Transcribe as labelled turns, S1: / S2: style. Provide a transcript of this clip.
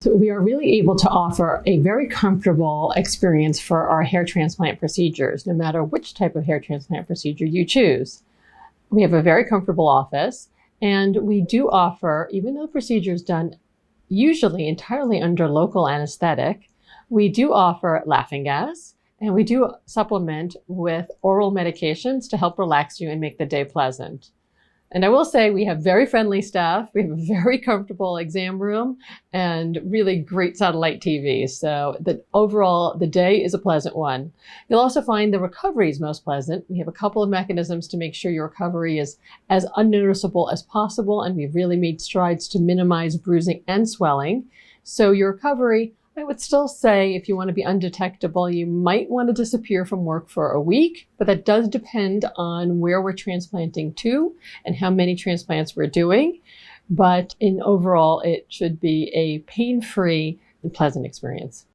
S1: So we are really able to offer a very comfortable experience for our hair transplant procedures, no matter which type of hair transplant procedure you choose. We have a very comfortable office, and we do offer, even though the procedure is done usually entirely under local anesthetic, we do offer laughing gas, and we do supplement with oral medications to help relax you and make the day pleasant. And I will say we have very friendly staff. We have a very comfortable exam room and really great satellite TV. So overall, the day is a pleasant one. You'll also find the recovery is most pleasant. We have a couple of mechanisms to make sure your recovery is as unnoticeable as possible. And we've really made strides to minimize bruising and swelling. So your recovery, I would still say if you want to be undetectable, you might want to disappear from work for a week, but that does depend on where we're transplanting to and how many transplants we're doing. But in overall, it should be a pain-free and pleasant experience.